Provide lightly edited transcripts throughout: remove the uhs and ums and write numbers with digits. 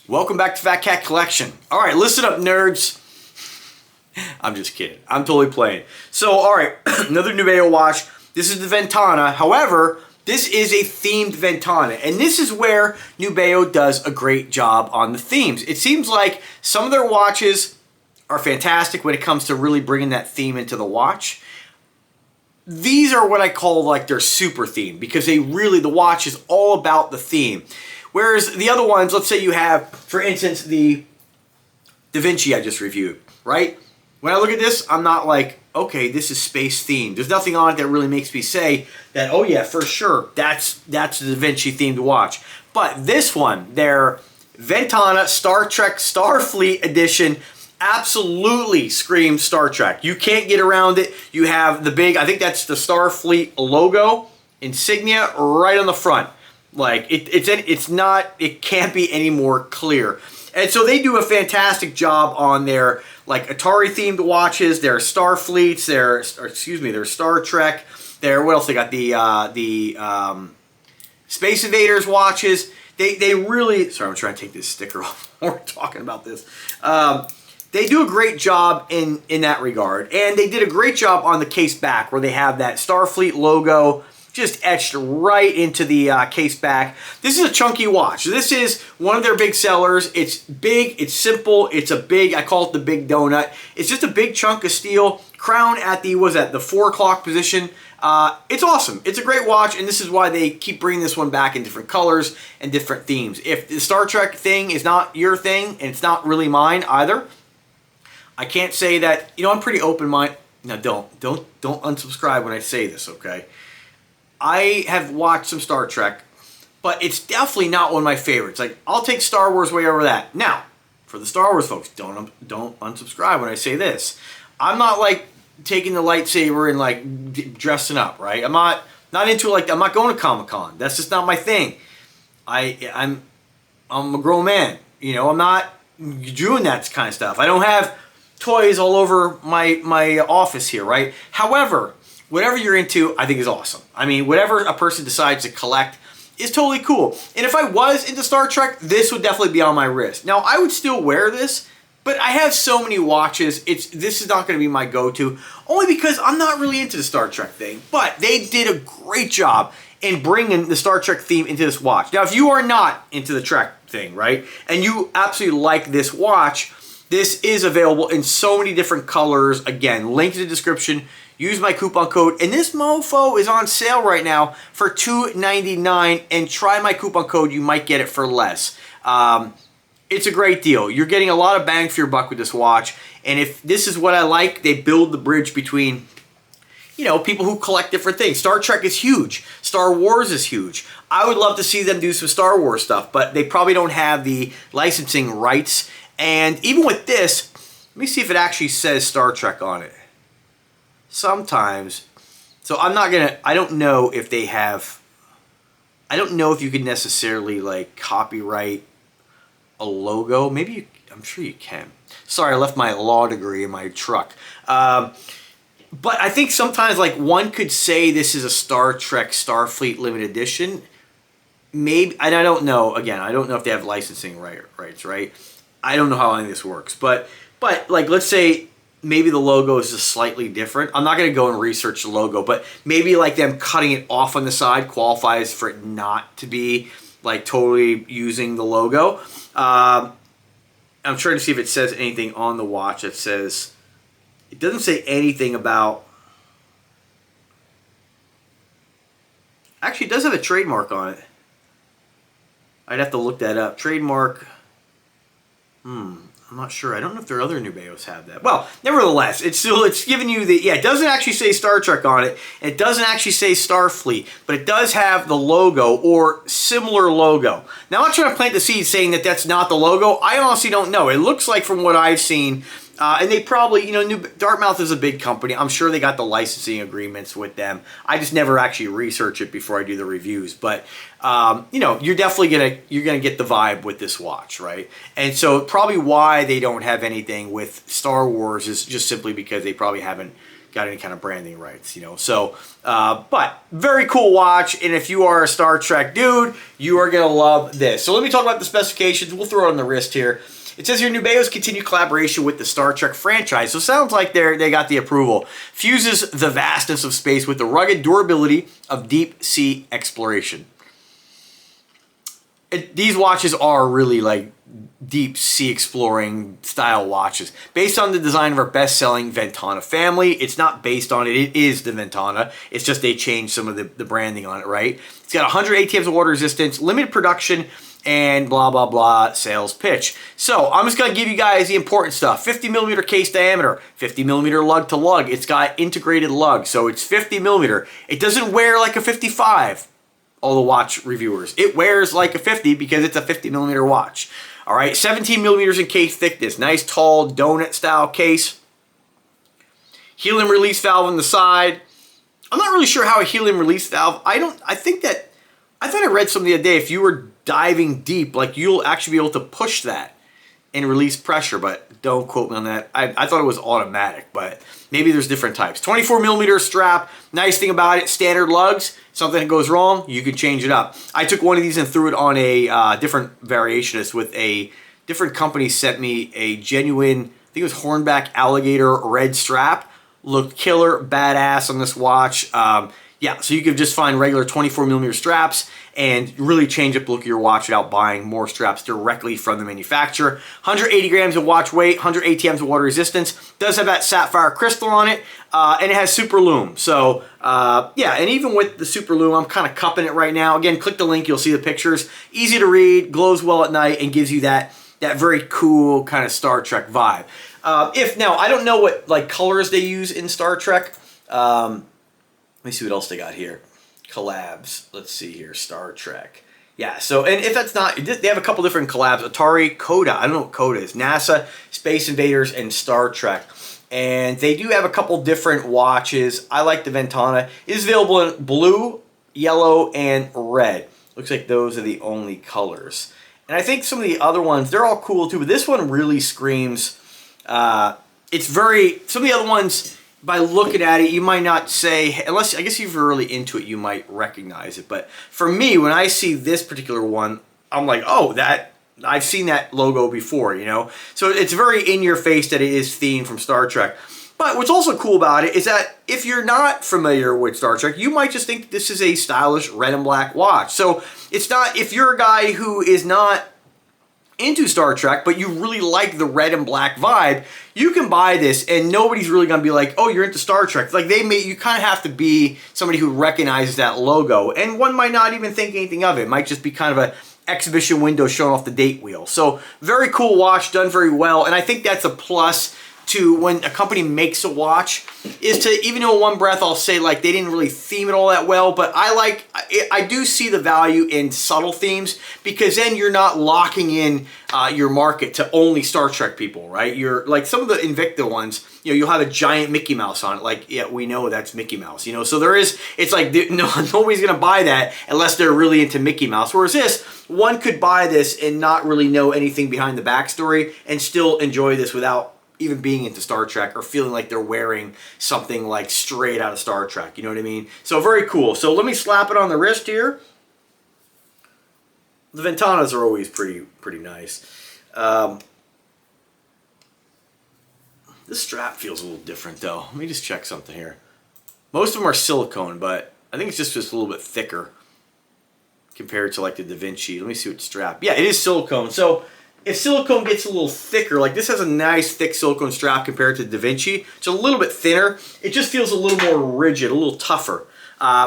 Welcome back to Phatkat Collection. All right, listen up, nerds. I'm just kidding. I'm totally playing. So, all right, another Nubeo watch. This is the Ventana. However, this is a themed Ventana, and this is where Nubeo does a great job on the themes. It seems like some of their watches are fantastic when it comes to really bringing that theme into the watch. These are what I call like their super theme, because the watch is all about the theme. Whereas the other ones, let's say you have, for instance, the Da Vinci I just reviewed, right? When I look at this, I'm not like, okay, this is space themed. There's nothing on it that really makes me say that, oh yeah, for sure, that's the Da Vinci themed watch. But this one, their Ventana Star Trek Starfleet Edition, absolutely screams Star Trek. You can't get around it. You have the big, I think that's the Starfleet logo, insignia, right on the front. Like, it can't be any more clear. And so they do a fantastic job on their, like, Atari-themed watches, their Starfleets, their Star Trek, what else they got? The Space Invaders watches. They really, sorry, I'm trying to take this sticker off while we're talking about this. They do a great job in that regard. And they did a great job on the case back, where they have that Starfleet logo just etched right into the case back. This is a chunky watch. This is one of their big sellers. It's big, it's simple, it's a big, I call it the big donut. It's just a big chunk of steel, crown at the, the 4 o'clock position. It's awesome. It's a great watch, and this is why they keep bringing this one back in different colors and different themes. If the Star Trek thing is not your thing, and it's not really mine either, I can't say that, I'm pretty open-minded. Now, don't unsubscribe when I say this, okay? I have watched some Star Trek, but it's definitely not one of my favorites. Like, I'll take Star Wars way over that. Now, for the Star Wars folks, don't unsubscribe when I say this. I'm not like taking the lightsaber and like dressing up, right? I'm not into, like, I'm not going to Comic-Con. That's just not my thing. I'm a grown man. I'm not doing that kind of stuff. I don't have toys all over my office here, right? However, whatever you're into, I think is awesome. I mean, whatever a person decides to collect is totally cool. And if I was into Star Trek, this would definitely be on my wrist. Now, I would still wear this, but I have so many watches, this is not going to be my go-to, only because I'm not really into the Star Trek thing. But they did a great job in bringing the Star Trek theme into this watch. Now, if you are not into the Trek thing, right, and you absolutely like this watch, this is available in so many different colors. Again, link in the description. Use my coupon code, and this mofo is on sale right now for $2.99, and try my coupon code, you might get it for less. It's a great deal. You're getting a lot of bang for your buck with this watch, and if this is what I like, they build the bridge between, people who collect different things. Star Trek is huge. Star Wars is huge. I would love to see them do some Star Wars stuff, but they probably don't have the licensing rights, and even with this, let me see if it actually says Star Trek on it. Sometimes, so I don't know if they have, I don't know if you can necessarily like copyright a logo. Maybe I'm sure you can. Sorry, I left my law degree in my truck. But I think sometimes like one could say this is a Star Trek Starfleet limited edition. Maybe, and I don't know, again, I don't know if they have licensing rights, right? I don't know how any of this works, but like, let's say maybe the logo is just slightly different. I'm not going to go and research the logo, but maybe like them cutting it off on the side qualifies for it not to be like totally using the logo. I'm trying to see if it says anything on the watch that says, it doesn't say anything about, actually it does have a trademark on it. I'd have to look that up. Trademark, I'm not sure. I don't know if their other Nubeos have that. Well, nevertheless, it's giving you the, it doesn't actually say Star Trek on it. It doesn't actually say Starfleet, but it does have the logo or similar logo. Now, I'm not trying to plant the seed saying that that's not the logo. I honestly don't know. It looks like from what I've seen, and they probably, Dartmouth is a big company. I'm sure they got the licensing agreements with them. I just never actually research it before I do the reviews. But, you're definitely you're gonna get the vibe with this watch, right? And so probably why they don't have anything with Star Wars is just simply because they probably haven't got any kind of branding rights, you know. So, but very cool watch, and if you are a Star Trek dude, you are gonna love this. So let me talk about the specifications. We'll throw it on the wrist here. It says here, Nubeo's continued collaboration with the Star Trek franchise. So it sounds like they got the approval. Fuses the vastness of space with the rugged durability of deep sea exploration. These watches are really like deep sea exploring style watches. Based on the design of our best-selling Ventana family. It's not based on it. It is the Ventana. It's just they changed some of the branding on it, right? It's got 100 ATMs of water resistance, limited production, and blah, blah, blah, sales pitch. So I'm just going to give you guys the important stuff. 50 millimeter case diameter, 50 millimeter lug to lug. It's got integrated lug, so it's 50 millimeter. It doesn't wear like a 55. All the watch reviewers. It wears like a 50 because it's a 50 millimeter watch. All right, 17 millimeters in case thickness. Nice tall donut style case. Helium release valve on the side. I'm not really sure how a helium release valve, I thought I read something the other day, if you were diving deep, like you'll actually be able to push that and release pressure, but don't quote me on that. I thought it was automatic, but maybe there's different types. 24 millimeter strap. Nice thing about it, standard lugs. Something goes wrong, you can change it up. I took one of these and threw it on a different variationist with a different company sent me a genuine, I think it was hornback alligator red strap. Looked killer, badass on this watch. Yeah, so you could just find regular 24 millimeter straps and really change up the look of your watch without buying more straps directly from the manufacturer. 180 grams of watch weight, 100 ATMs of water resistance. Does have that sapphire crystal on it, and it has super lume. So, yeah, and even with the super lume, I'm kind of cupping it right now. Again, click the link, you'll see the pictures. Easy to read, glows well at night, and gives you that very cool kind of Star Trek vibe. Now, I don't know what like colors they use in Star Trek. Let me see what else they got here. Collabs. Let's see here. Star Trek. Yeah, so, and if that's not, they have a couple different collabs. Atari, Coda. I don't know what Coda is. NASA, Space Invaders, and Star Trek. And they do have a couple different watches. I like the Ventana. It is available in blue, yellow, and red. Looks like those are the only colors. And I think some of the other ones, they're all cool too, but this one really screams, it's very, some of the other ones, by looking at it, you might not say, unless, I guess if you're really into it, you might recognize it. But for me, when I see this particular one, I'm like, oh, I've seen that logo before, you know? So it's very in your face that it is themed from Star Trek. But what's also cool about it is that if you're not familiar with Star Trek, you might just think this is a stylish red and black watch. So it's not, if you're a guy who is not into Star Trek, but you really like the red and black vibe, you can buy this and nobody's really going to be like, oh, you're into Star Trek. Like you kind of have to be somebody who recognizes that logo, and one might not even think anything of it. It might just be kind of a exhibition window showing off the date wheel. So very cool watch, done very well, and I think that's a plus to when a company makes a watch, is to, even though in one breath I'll say like they didn't really theme it all that well, but I do see the value in subtle themes, because then you're not locking in your market to only Star Trek people, right? You're like some of the Invicta ones, you know, you'll have a giant Mickey Mouse on it, like, yeah, we know that's Mickey Mouse, you know, so there is, it's like, nobody's gonna buy that unless they're really into Mickey Mouse, whereas this, one could buy this and not really know anything behind the backstory and still enjoy this without even being into Star Trek or feeling like they're wearing something like straight out of Star Trek, you know what I mean? So very cool. So let me slap it on the wrist here. The Ventanas are always pretty nice. This strap feels a little different though. Let me just check something here. Most of them are silicone, but I think it's just a little bit thicker compared to like the Da Vinci. Let me see what strap. Yeah, it is silicone. So if silicone gets a little thicker, like this has a nice thick silicone strap compared to Da Vinci, it's a little bit thinner. It just feels a little more rigid, a little tougher.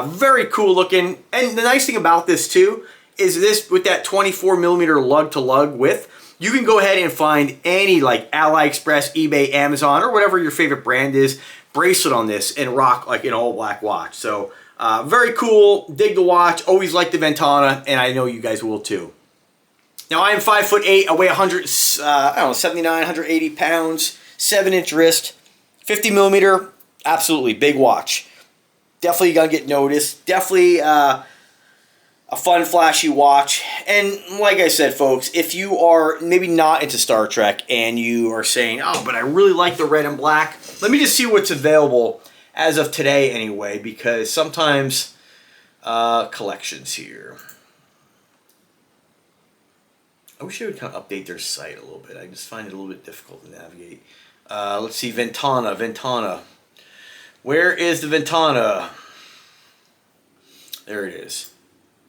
Very cool looking. And the nice thing about this too is this, with that 24 millimeter lug to lug width, you can go ahead and find any like AliExpress, eBay, Amazon, or whatever your favorite brand is, bracelet on this and rock like an all black watch. So very cool, dig the watch, always like the Ventana, and I know you guys will too. Now, I am 5'8", I weigh 79, 180 pounds, 7-inch wrist, 50 millimeter, absolutely big watch. Definitely gonna get noticed. Definitely a fun, flashy watch. And like I said, folks, if you are maybe not into Star Trek and you are saying, oh, but I really like the red and black, let me just see what's available as of today anyway, because sometimes collections here. I wish they would kind of update their site a little bit. I just find it a little bit difficult to navigate. Let's see, Ventana. Where is the Ventana? There it is.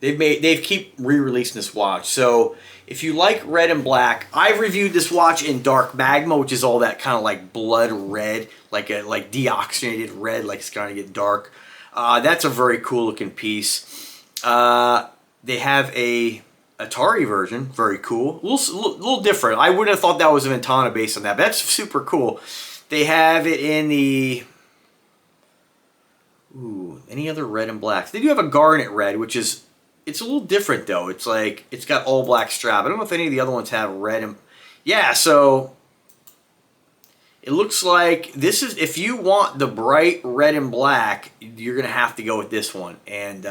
They've keep re-releasing this watch. So if you like red and black, I've reviewed this watch in dark magma, which is all that kind of like blood red, like deoxygenated red, like it's going to get dark. That's a very cool looking piece. They have a Atari version, very cool, a little different. I wouldn't have thought that was a Ventana based on that, but that's super cool. They have it in the any other red and blacks. They do have a garnet red, which is, it's a little different though. It's like, it's got all black strap. I don't know if any of the other ones have red and, yeah, so it looks like this is, if you want the bright red and black, you're going to have to go with this one. And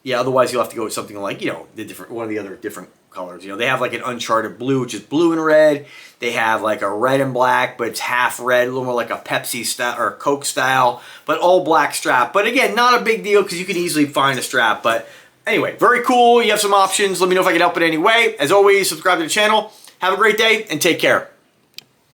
yeah, otherwise you'll have to go with something like, you know, one of the other different colors. You know, they have like an Uncharted blue, which is blue and red. They have like a red and black, but it's half red, a little more like a Pepsi style or Coke style, but all black strap. But again, not a big deal because you can easily find a strap. But anyway, very cool. You have some options. Let me know if I can help in any way. As always, subscribe to the channel. Have a great day and take care.